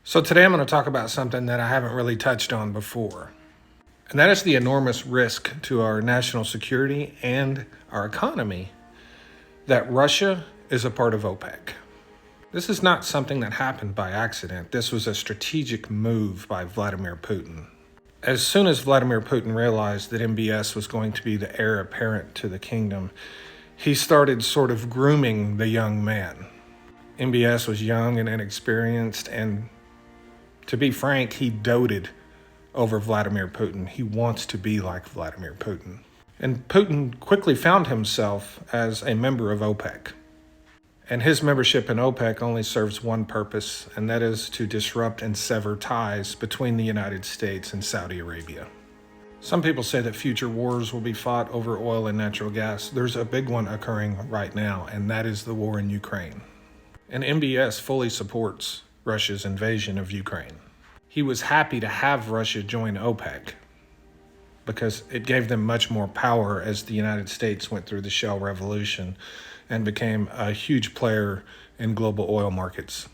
So today I'm going to talk about something that I haven't really touched on before, and that is the enormous risk to our national security and our economy that Russia is a part of OPEC. This is not something that happened by accident. This was a strategic move by Vladimir Putin. As soon as Vladimir Putin realized that MBS was going to be the heir apparent to the kingdom, he started sort of grooming the young man. MBS was young and inexperienced, and to be frank, he doted over Vladimir Putin. He wants to be like Vladimir Putin. And Putin quickly found himself as a member of OPEC. And his membership in OPEC only serves one purpose, and that is to disrupt and sever ties between the United States and Saudi Arabia. Some people say that future wars will be fought over oil and natural gas. There's a big one occurring right now, and that is the war in Ukraine. And MBS fully supports Russia's invasion of Ukraine. He was happy to have Russia join OPEC because it gave them much more power as the United States went through the shale revolution and became a huge player in global oil markets.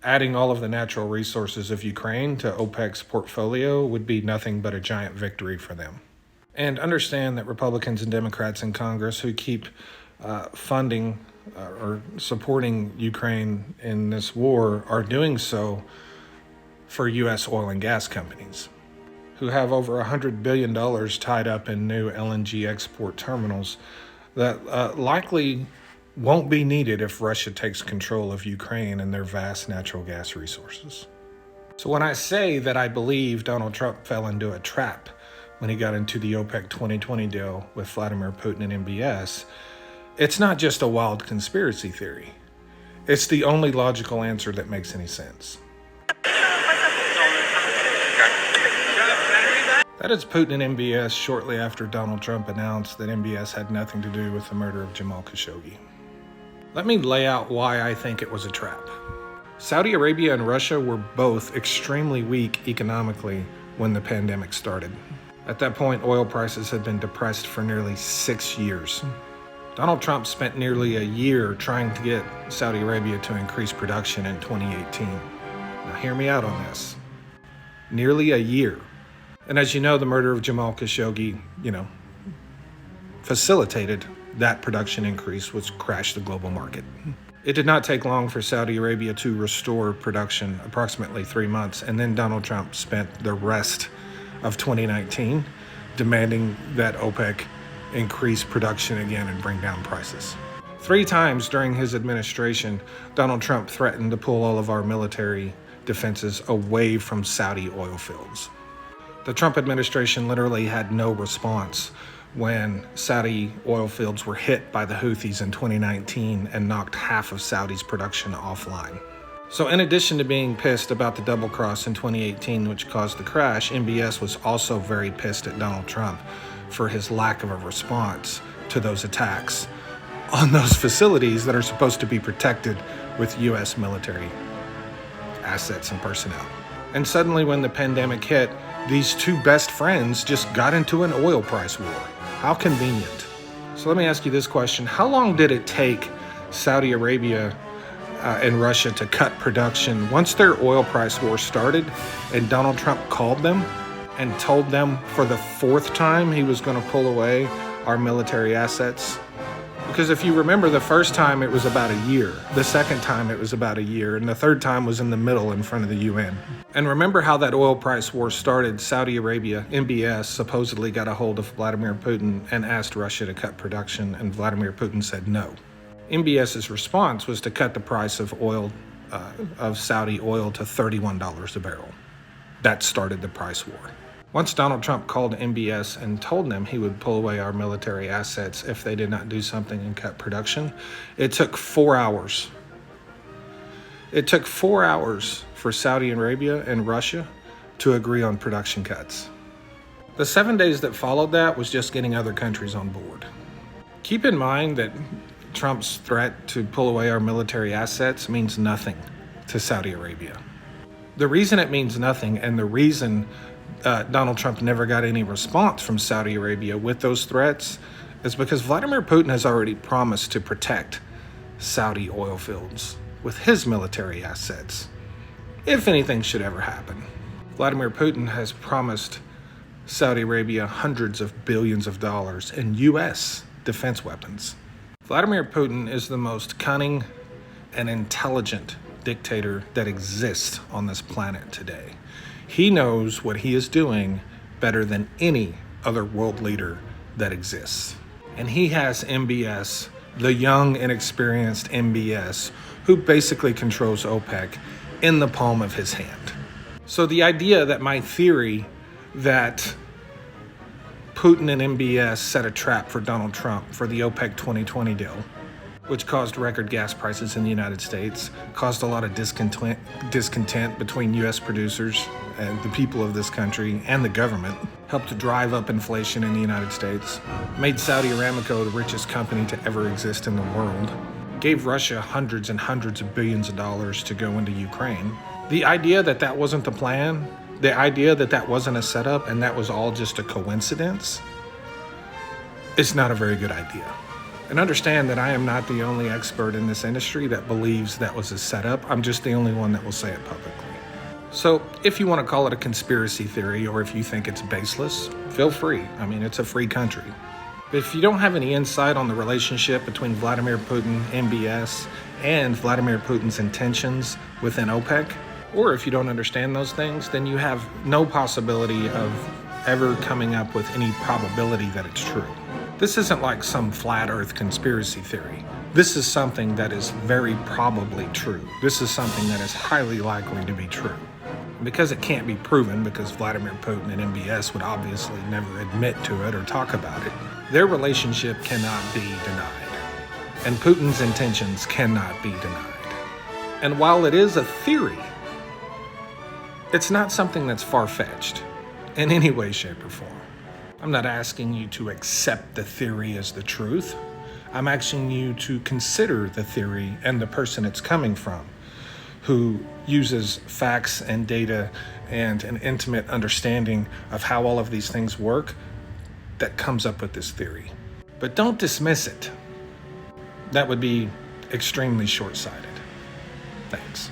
Adding all of the natural resources of Ukraine to OPEC's portfolio would be nothing but a giant victory for them. And understand that Republicans and Democrats in Congress who keep funding or supporting Ukraine in this war are doing so for U.S. oil and gas companies who have over $100 billion tied up in new LNG export terminals that likely won't be needed if Russia takes control of Ukraine and their vast natural gas resources. So when I say that I believe Donald Trump fell into a trap when he got into the OPEC 2020 deal with Vladimir Putin and MBS, it's not just a wild conspiracy theory. It's the only logical answer that makes any sense. That is Putin and MBS shortly after Donald Trump announced that MBS had nothing to do with the murder of Jamal Khashoggi. Let me lay out why I think it was a trap. Saudi Arabia and Russia were both extremely weak economically when the pandemic started. At that point, oil prices had been depressed for nearly 6 years. Donald Trump spent nearly a year trying to get Saudi Arabia to increase production in 2018. Now hear me out on this. Nearly a year. And as you know, the murder of Jamal Khashoggi, facilitated that production increase, which crashed the global market. It did not take long for Saudi Arabia to restore production, approximately 3 months, and then Donald Trump spent the rest of 2019 demanding that OPEC increase production again and bring down prices. 3 times during his administration, Donald Trump threatened to pull all of our military defenses away from Saudi oil fields. The Trump administration literally had no response when Saudi oil fields were hit by the Houthis in 2019 and knocked half of Saudi's production offline. So in addition to being pissed about the double cross in 2018, which caused the crash, MBS was also very pissed at Donald Trump for his lack of a response to those attacks on those facilities that are supposed to be protected with U.S. military assets and personnel. And suddenly when the pandemic hit, these two best friends just got into an oil price war. How convenient. So let me ask you this question. How long did it take Saudi Arabia and Russia to cut production once their oil price war started and Donald Trump called them and told them for the 4th time he was going to pull away our military assets? Because if you remember, the first time it was about a year, the second time it was about a year, and the third time was in the middle in front of the UN. And remember how that oil price war started. Saudi Arabia, MBS, supposedly got a hold of Vladimir Putin and asked Russia to cut production, and Vladimir Putin said no. MBS's response was to cut the price of oil, of Saudi oil to $31 a barrel. That started the price war. Once Donald Trump called MBS and told them he would pull away our military assets if they did not do something and cut production, it took 4 hours. It took 4 hours for Saudi Arabia and Russia to agree on production cuts. The 7 days that followed that was just getting other countries on board. Keep in mind that Trump's threat to pull away our military assets means nothing to Saudi Arabia. The reason it means nothing, and the reason Donald Trump never got any response from Saudi Arabia with those threats, is because Vladimir Putin has already promised to protect Saudi oil fields with his military assets if anything should ever happen. Vladimir Putin has promised Saudi Arabia hundreds of billions of dollars in U.S. defense weapons. Vladimir Putin is the most cunning and intelligent dictator that exists on this planet today. He knows what he is doing better than any other world leader that exists. And he has MBS, the young, inexperienced MBS, who basically controls OPEC in the palm of his hand. So the idea that my theory that Putin and MBS set a trap for Donald Trump for the OPEC 2020 deal, which caused record gas prices in the United States, caused a lot of discontent between U.S. producers and the people of this country and the government, helped to drive up inflation in the United States, made Saudi Aramco the richest company to ever exist in the world, gave Russia hundreds and hundreds of billions of dollars to go into Ukraine. The idea that that wasn't the plan, the idea that that wasn't a setup and that was all just a coincidence, it's not a very good idea. And understand that I am not the only expert in this industry that believes that was a setup. I'm just the only one that will say it publicly. So if you want to call it a conspiracy theory, or if you think it's baseless, feel free. I mean, it's a free country. But if you don't have any insight on the relationship between Vladimir Putin, MBS, and Vladimir Putin's intentions within OPEC, or if you don't understand those things, then you have no possibility of ever coming up with any probability that it's true. This isn't like some flat earth conspiracy theory. This is something that is very probably true. This is something that is highly likely to be true. Because it can't be proven, because Vladimir Putin and MBS would obviously never admit to it or talk about it, their relationship cannot be denied. And Putin's intentions cannot be denied. And while it is a theory, it's not something that's far-fetched in any way, shape, or form. I'm not asking you to accept the theory as the truth. I'm asking you to consider the theory and the person it's coming from, who uses facts and data and an intimate understanding of how all of these things work that comes up with this theory. But don't dismiss it. That would be extremely short-sighted. Thanks.